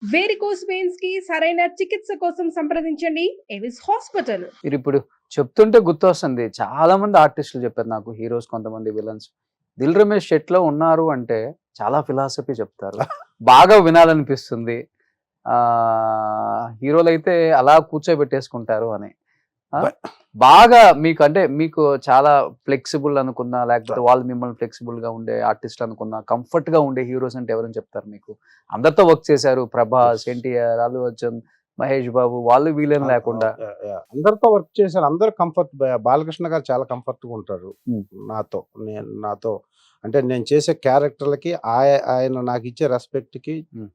Varicose veins కి సరైన చికిత్స కోసం సంప్రదించండి ఎవిస్ హాస్పిటల్. మీరిప్పుడు చెప్తుంటే గుర్తొస్తుంది. చాలా మంది ఆర్టిస్టులు చెప్పారు నాకు. హీరోస్, కొంతమంది విలన్స్. 'దిల్ రమేష్' సెట్‌లో ఉన్నారు అంటే చాలా ఫిలాసఫీ చెప్తారు. బాగా వినాలనిపిస్తుంది. హీరోలైతే అలా కూర్చోబెట్టేసుకుంటారు అని. ఆ! బ బాగా మీకు అంటే మీకు చాలా ఫ్లెక్సిబుల్ అనుకున్నా, లేకపోతే వాళ్ళు మిమ్మల్ని ఫ్లెక్సిబుల్‌గా ఉండే ఆర్టిస్ట్ అనుకున్నా, కంఫర్ట్‌గా ఉండే హీరోస్ అంటే ఎవరని చెప్తారు మీకు? అందరితో వర్క్ చేశారు. 'ప్రభాస్', 'ఎన్టీఆర్', 'అల్లు అర్జున్', 'మహేష్ బాబు' వాళ్ళు వీళ్ళని లేకుండా. అందరితో వర్క్ చేశాను. అందరూ కంఫర్ట్. బాలకృష్ణ గారు చాలా కంఫర్ట్‌గా ఉంటారు హ్మ్. నాతో అంటే నేను చేసే క్యారెక్టర్‌లకి ఆయన నాకిచ్చే రెస్పెక్ట్‌కి హ్మ్.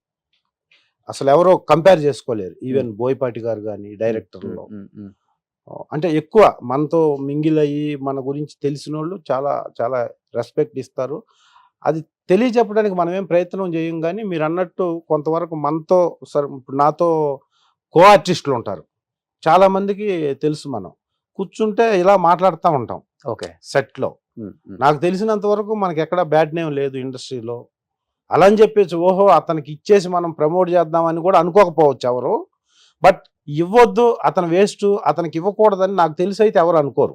అసలెవరో కంపేర్ చేసుకోలేరు. ఈవెన్ బోయపాటి గారు గాని డైరెక్టర్‌లో. అంటే ఎక్కువ మనతో మింగిల్ అయ్యి మన గురించి తెలిసినోళ్ళు చాలా చాలా రెస్పెక్ట్ ఇస్తారు. అది తెలియచెప్పడానికి మనమేం ప్రయత్నం చేయం గానీ మీరన్నట్టు కొంతవరకు మనతో ఇప్పుడు నాతో కో ఆర్టిస్టులుంటారు. చాలా మందికి తెలుసు మనం. కూర్చుంటే ఇలా మాట్లాడుతా ఉంటాం ఓకే. సెట్‌లో. నాకు తెలిసినంత వరకు మనకెక్కడ బ్యాడ్ నేమ్ లేదు ఇండస్ట్రీలో. అలా అని చెప్పేసి ఓహో! అతనికి ఇచ్చేసి మనం ప్రమోట్ చేద్దామని కూడా అనుకోకపోవచ్చు ఎవరు. బట్ ఇవ్వొద్దు, అతను వేస్టు, అతనికి ఇవ్వకూడదని నాకు తెలిసైతే ఎవరు అనుకోరు.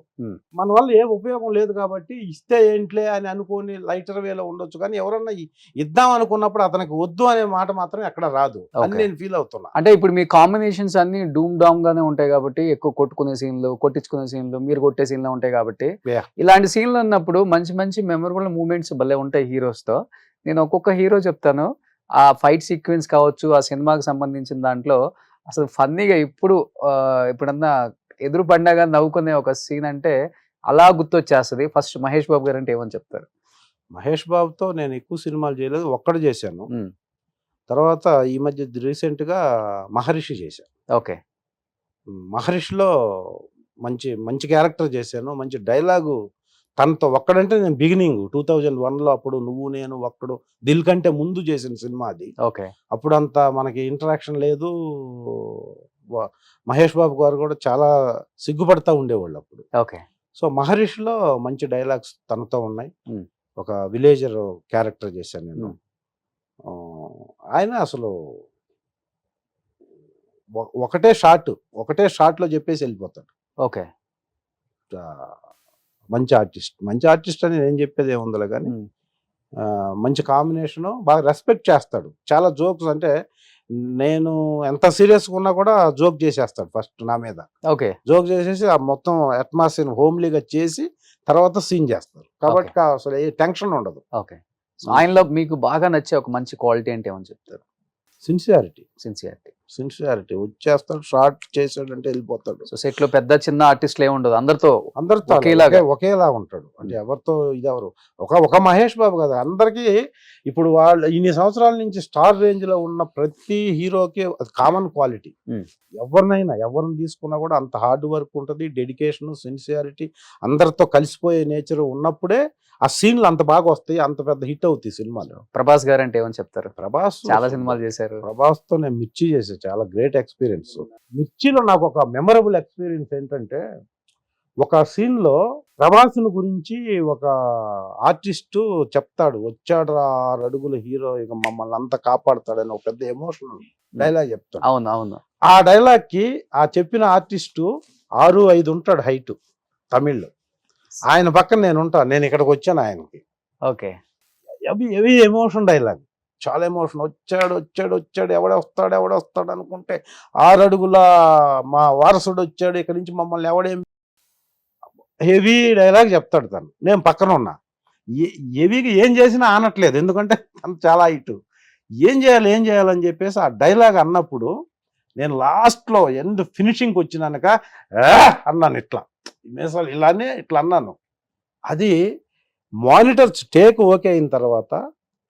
మన వల్ల ఏ ఉపయోగం లేదు కాబట్టి ఇస్తే ఏంట్లే అని అనుకోని లైటర్ వేలో ఉండొచ్చు. కానీ ఎవరన్నా ఇద్దాం అనుకున్నప్పుడు అతనికి వద్దు అనే మాట మాత్రం ఎక్కడ రాదు అని నేను ఫీల్ అవుతున్నా. అంటే ఇప్పుడు మీ కాంబినేషన్స్ అన్ని డూమ్ డామ్ గానే ఉంటాయి కాబట్టి, ఎక్కువ కొట్టుకునే సీన్లు, కొట్టించుకునే సీన్లు, మీరు కొట్టే సీన్లు ఉంటాయి కాబట్టి, ఇలాంటి సీన్లు ఉన్నప్పుడు మంచి మంచి మెమరబుల్ మూమెంట్స్ భలే ఉంటాయి హీరోస్‌తో. నేను ఒక్కొక్క హీరో చెప్తాను. ఆ ఫైట్ సీక్వెన్స్ కావచ్చు, ఆ సినిమాకి సంబంధించిన దాంట్లో అసలు ఫన్నీగా ఎప్పుడన్నా ఎదురు పడినా గాని నవ్వుకునే ఒక సీన్ అంటే అలా గుర్తొచ్చేస్తది. ఫస్ట్ 'మహేష్ బాబు' గారు అంటే ఏమని చెప్తారు? మహేష్ బాబుతో నేను ఎక్కువ సినిమాలు చేయలేదు. ఒక్కటి చేశాను. తర్వాత ఈ మధ్య రీసెంట్‌గా 'మహర్షి' చేశాను. ఓకే. 'మహర్షిలో' మంచి మంచి క్యారెక్టర్ చేశాను. మంచి డైలాగు తనతో ఒక్కడంటే నేను బిగినింగ్ 2001లో అప్పుడు 'నువ్వు నేను ఒక్కడు' 'దిల్' కంటే ముందు చేసిన సినిమా అది. ఓకే. అప్పుడంత మనకి ఇంటరాక్షన్ లేదు. మహేష్ బాబు గారు కూడా చాలా సిగ్గుపడతా ఉండేవాళ్ళు అప్పుడు. ఓకే. సో 'మహర్షిలో' మంచి డైలాగ్స్ తనతో ఉన్నాయి. ఒక విలేజర్ క్యారెక్టర్ చేశాను నేను. ఆయన అసలు ఒకటే షాట్‌లో చెప్పేసి వెళ్ళిపోతాడు. ఓకే. మంచి ఆర్టిస్ట్ అని నేను చెప్పేది ఏముందిలే కానీ మంచి కాంబినేషను. బాగా రెస్పెక్ట్ చేస్తాడు. చాలా జోక్స్ అంటే నేను ఎంత సీరియస్‌గా ఉన్నా కూడా జోక్ చేసేస్తాడు ఫస్ట్ నా మీద. ఓకే. జోక్ చేసేసి ఆ మొత్తం అట్మాస్ఫియర్ హోమ్లీగా చేసి తర్వాత సీన్ చేస్తారు. కాబట్టి అసలు ఏ టెన్షన్ ఉండదు. ఓకే. సో ఆయనలో మీకు బాగా నచ్చే ఒక మంచి క్వాలిటీ అంటే ఏమని చెప్తారు? సిన్సియారిటీ వచ్చేస్తాడు, షార్ట్ చేసాడంటే వెళ్ళిపోతాడు. సో సెట్ లో పెద్ద చిన్న ఆర్టిస్టులు ఏముండదు, అందరితో ఒకేలా ఉంటాడు. అంటే ఎవరితో ఇదెవరు ఒక మహేష్ బాబు కదా, అందరికీ ఇప్పుడు వాళ్ళు ఇన్ని సంవత్సరాల నుంచి స్టార్ రేంజ్ లో ఉన్న ప్రతి హీరోకి అది కామన్ క్వాలిటీ. ఎవరిని తీసుకున్నా కూడా అంత హార్డ్ వర్క్ ఉంటుంది, డెడికేషన్, సిన్సియారిటీ, అందరితో కలిసిపోయే నేచర్ ఉన్నప్పుడే ఆ సీన్లు అంత బాగా వస్తాయి, అంత పెద్ద హిట్ అవుతాయి సినిమాలు. 'ప్రభాస్' గారు అంటే ఏమని చెప్తారు? ప్రభాస్ చాలా సినిమాలు చేశారు. ప్రభాస్తో నేను 'మిర్చి' చేశాను. చాలా గ్రేట్ ఎక్స్పీరియన్స్. 'మిర్చిలో' నాకు ఒక మెమరబుల్ ఎక్స్పీరియన్స్ ఏంటంటే, ఒక సీన్లో ప్రభాస్‌ను గురించి ఒక ఆర్టిస్టు చెప్తాడు, వచ్చాడు 6 అడుగుల హీరో ఇక మమ్మల్ని అంతా కాపాడుతాడని ఒక పెద్ద ఎమోషనల్ డైలాగ్ చెప్తాడు. అవును. ఆ డైలాగ్కి ఆ చెప్పిన ఆర్టిస్టు 6'5" ఉంటాడు హైట్, తమిళ్లో. ఆయన పక్కన నేను ఇక్కడికి వచ్చాను ఆయనకి. ఓకే. హెవీ ఎమోషన్ డైలాగ్, చాలా ఎమోషన్. వచ్చాడు ఎవడొస్తాడు అనుకుంటే 6 అడుగుల మా వారసుడు వచ్చాడు, ఇక్కడి నుంచి మమ్మల్ని ఎవడేం హెవీ డైలాగ్ చెప్తాడు తను. నేను పక్కన ఉన్నా. హెవీగా ఏం చేసినా ఆనట్లేదు, ఎందుకంటే తను చాలా హైట్. ఏం చేయాలని చెప్పేసి ఆ డైలాగ్ అన్నప్పుడు నేను లాస్ట్లో ఎండ్ ఫినిషింగ్కి వచ్చినాక అన్నాను ఇట్లా అన్నాను. అది మానిటర్ టేక్ ఓకే అయిన తర్వాత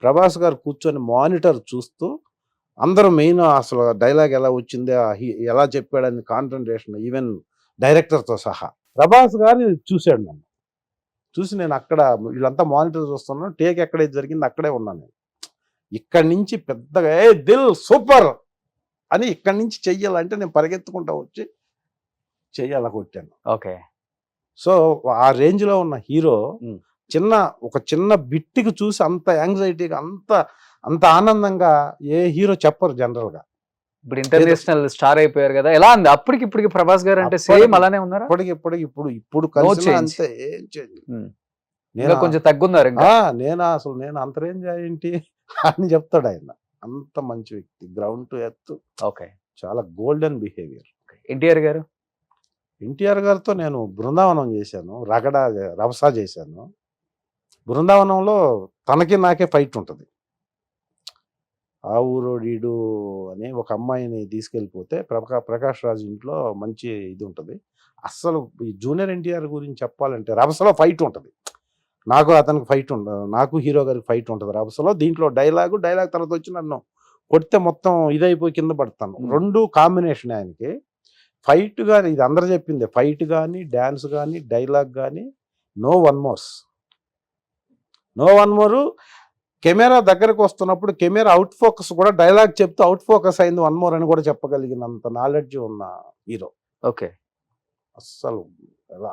ప్రభాస్ గారు కూర్చొని మానిటర్ చూస్తూ అందరూ మెయిన్ అసలు డైలాగ్ ఎలా వచ్చింది, ఎలా చెప్పాడని కాన్సన్ట్రేషన్, ఈవెన్ డైరెక్టర్తో సహా. ప్రభాస్ గారు చూశాడు నన్ను. చూసి నేను అక్కడ వీళ్ళంతా మానిటర్ చూస్తున్నాను, టేక్ ఎక్కడైతే జరిగింది అక్కడే ఉన్నాను. ఇక్కడి నుంచి పెద్దగా దిల్ సూపర్ అని ఇక్కడి నుంచి చెయ్యాలంటే నేను పరిగెత్తుకుంటా వచ్చి చెయ్యాల కొట్టాను. ఓకే. సో ఆ రేంజ్లో ఉన్న హీరో ఒక చిన్న బిట్టికి చూసి అంత యాంగ్జైటీగా అంత ఆనందంగా ఏ హీరో చెప్పరు జనరల్గా. ఇప్పుడు ఇంటర్నేషనల్ స్టార్ అయిపోయారు కదా, ఎలా ఉంది అప్పటికి ఇప్పటికి ప్రభాస్ గారు అంటే అప్పటికి- సేమ్ అలానే ఉన్నారా? ఇప్పుడు కలిసి change. అంతే ఏం చేంజ్. ఇంకా కొంచెం తగ్గున్నారు ఇంకా. నేను అంత రేంజ్ ఏంటి అని చెప్తాడు ఆయన. అంత మంచి వ్యక్తి, గ్రౌండ్ టు ఎర్త్, ఓకే. చాలా గోల్డెన్ బిహేవియర్. ఎన్టీఆర్ గారు ఎన్టీఆర్ గారితో నేను బృందావనం చేశాను, రవసా చేశాను. బృందావనంలో తనకి నాకే ఫైట్ ఉంటుంది. ఆ ఊరోడీడు అని ఒక అమ్మాయిని తీసుకెళ్ళిపోతే ప్రకాష్ రాజ్ ఇంట్లో మంచి ఇది ఉంటుంది. అస్సలు ఈ జూనియర్ ఎన్టీఆర్ గురించి చెప్పాలంటే రవసలో ఫైట్ ఉంటుంది. నాకు అతనికి ఫైట్ ఉండదు, నాకు హీరో గారికి ఫైట్ ఉంటుంది రవసలో. దీంట్లో డైలాగ్ తర్వాత వచ్చి నన్ను కొడితే మొత్తం ఇదైపోయి కింద పడతాను. రెండు కాంబినేషన్ ఆయనకి. ఫైట్ కానీ, ఇది అందరు చెప్పింది, ఫైట్ కానీ, డ్యాన్స్ కానీ, డైలాగ్ కానీ, నో వన్ మోరు. కెమెరా దగ్గరకు వస్తున్నప్పుడు కెమెరా అవుట్ ఫోకస్ కూడా డైలాగ్ చెప్తూ అవుట్ ఫోకస్ అయింది, వన్ మోర్ అని కూడా చెప్పగలిగినంత నాలెడ్జ్ ఉన్న హీరో. ఓకే. అస్సలు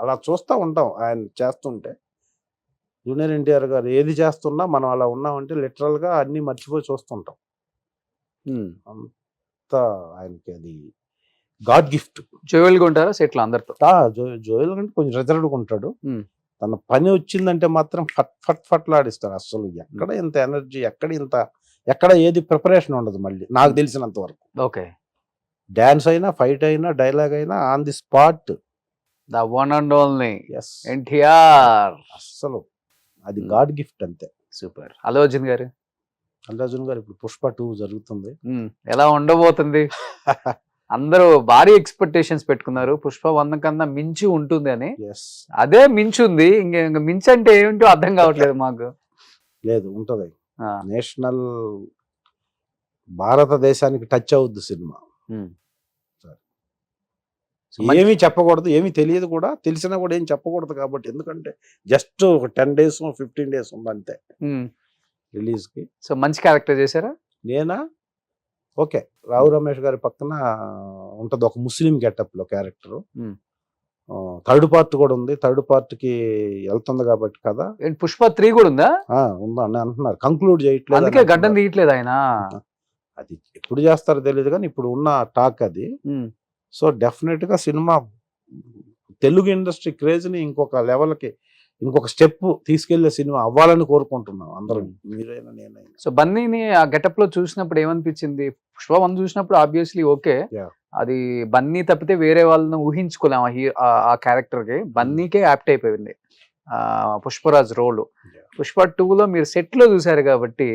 అలా చూస్తూ ఉంటాం ఆయన చేస్తుంటే. జూనియర్ ఎన్టీఆర్ గారు ఏది చేస్తున్నా మనం అలా ఉన్నామంటే లిటరల్గా అన్నీ మర్చిపోయి చూస్తుంటాం. అంత ఆయనకి అది గాడ్ గిఫ్ట్. జోయల్గా ఉంటారా సెట్లు అందరితో? జోయల్ అంటే కొంచెం రిజర్వ్డ్గా ఉంటాడు. Hmm. తన పని వచ్చిందంటే మాత్రం ఫట్లాడిస్తాడు. అస్సలు ఎక్కడ ఇంత ఎనర్జీ, ఎక్కడ ఏది ప్రిపరేషన్ ఉండదు మళ్ళీ నాకు తెలిసినంత వరకు. ఓకే. డాన్స్ అయినా, ఫైట్ అయినా, డైలాగ్ అయినా on the spot. The one and only yes, NTR. అస్సలు అది గాడ్ గిఫ్ట్ అంతే. సూపర్. అల్లు అర్జున్ గారు? అల్లు అర్జున్ గారు ఇప్పుడు పుష్ప 2 జరుగుతుంది. ఎలా ఉండబోతుంది? అందరూ భారీ ఎక్స్పెక్టేషన్స్ పెట్టుకున్నారు, పుష్ప 1 కన్నా మించి ఉంటుంది అని. ఎస్, అదే మించుంది. ఇంక మించి అంటే ఏంటో అర్థం కావట్లేదు మాకు. లేదు, ఉంటది. నేషనల్ భారతదేశానికి టచ్ అవుద్ది సినిమా. ఏమీ చెప్పకూడదు, ఏమీ తెలియదు కూడా, తెలిసినా కూడా ఏం చెప్పకూడదు కాబట్టి. ఎందుకంటే జస్ట్ ఒక 10 days 15 days ఉంది అంతే రిలీజ్ కి. సో మంచి క్యారెక్టర్ చేశారా? నేనా? ఓకే. రావు రమేష్ గారి పక్కన ఉంటది ఒక ముస్లిం గెటప్ లో క్యారెక్టర్. థర్డ్ పార్ట్ కూడా ఉంది, థర్డ్ పార్ట్ కి వెళ్తుంది కాబట్టి కదా. పుష్ప 3 కూడా ఉందా? ఉందా అని అంటున్నారు, కంక్లూడ్ చేయట్లేదు. అందుకే గడ్డం తీయట్లేదు ఆయన. అది ఎప్పుడు చేస్తారో తెలియదు కానీ ఇప్పుడు ఉన్న టాక్ అది. సో డెఫినెట్ గా సినిమా తెలుగు ఇండస్ట్రీ క్రేజ్ ని ఇంకొక లెవెల్కి, ఇంకొక స్టెప్ తీసుకెళ్లే సినిమా అవ్వాలని కోరుకుంటున్నాం అందరం, మీరైనా నేనైనా. సో బన్నీని ఆ గెటప్ లో చూసినప్పుడు ఏమనిపించింది? పుష్ప 1 చూసినప్పుడు ఆబ్వియస్లీ ఓకే, అది బన్నీ తప్పితే వేరే వాళ్ళని ఊహించుకోలేం ఆ క్యారెక్టర్ కి. బన్నీకే యాప్ట్ అయిపోయింది పుష్పరాజ్ రోల్. పుష్ప 2లో మీరు సెట్ లో చూసారు కాబట్టి,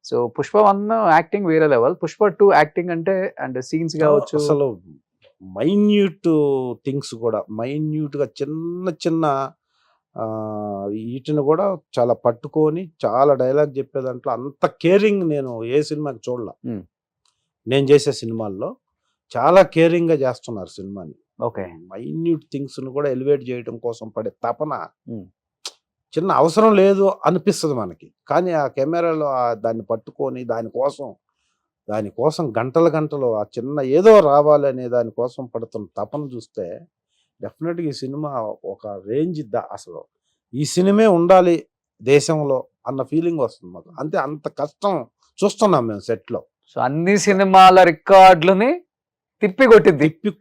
సో పుష్ప 1 యాక్టింగ్ వేరే లెవెల్, పుష్ప 2 యాక్టింగ్ అంటే సీన్స్ కావచ్చు, అసలు మైన్యూట్ థింగ్స్ కూడా, మైన్యూట్ గా చిన్న వీటిని కూడా చాలా పట్టుకొని చాలా డైలాగ్ చెప్పే దాంట్లో అంత కేరింగ్ నేను ఏ సినిమాకి చూడలా. నేను చేసే సినిమాల్లో చాలా కేరింగ్ గా చేస్తున్నారు సినిమాని. ఓకే. మైన్యూట్ థింగ్స్ ను కూడా ఎలివేట్ చేయడం కోసం పడే తపన చిన్న అవసరం లేదు అనిపిస్తుంది మనకి, కానీ ఆ కెమెరాలో దాన్ని పట్టుకొని దానికోసం గంటలు ఆ చిన్న ఏదో రావాలనే దానికోసం పడుతున్న తపన చూస్తే డెఫినెట్గా ఈ సినిమా ఒక రేంజ్. అసలు ఈ సినిమే ఉండాలి దేశంలో అన్న ఫీలింగ్ వస్తుంది మాకు. అంతే, అంత కష్టం చూస్తున్నాం మేము సెట్లో. సో అన్ని సినిమాల రికార్డులని తిప్పి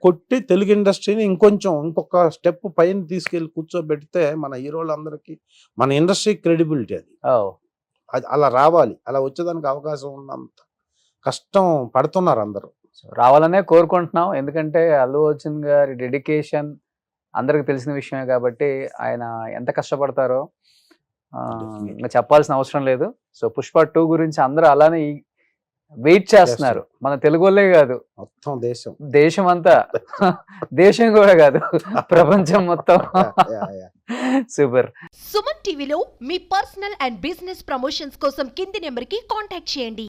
కొట్టి తెలుగు ఇండస్ట్రీని ఇంకొక స్టెప్ పైన తీసుకెళ్లి కూర్చోబెడితే మన హీరోలందరికీ, మన ఇండస్ట్రీ క్రెడిబిలిటీ అది అలా రావాలి. అలా వచ్చేదానికి అవకాశం ఉన్నంత కష్టం పడుతున్నారు అందరూ. రావాలనే కోరుకుంటున్నాం. ఎందుకంటే అల్లు అర్జున్ గారి డెడికేషన్ అందరికి తెలిసిన విషయమే కాబట్టి, ఆయన ఎంత కష్టపడతారో ఇంకా చెప్పాల్సిన అవసరం లేదు. సో పుష్ప 2 గురించి అందరూ అలానే వెయిట్ చేస్తున్నారు. మన తెలుగు వాళ్ళే కాదు, మొత్తం దేశం అంతా, దేశం కూడా కాదు, ప్రపంచం మొత్తం. సూపర్. సుమన్ టీవీలో మీ పర్సనల్ అండ్ బిజినెస్ ప్రమోషన్స్ కోసం కింది నెంబర్కి కాంటాక్ట్ చేయండి.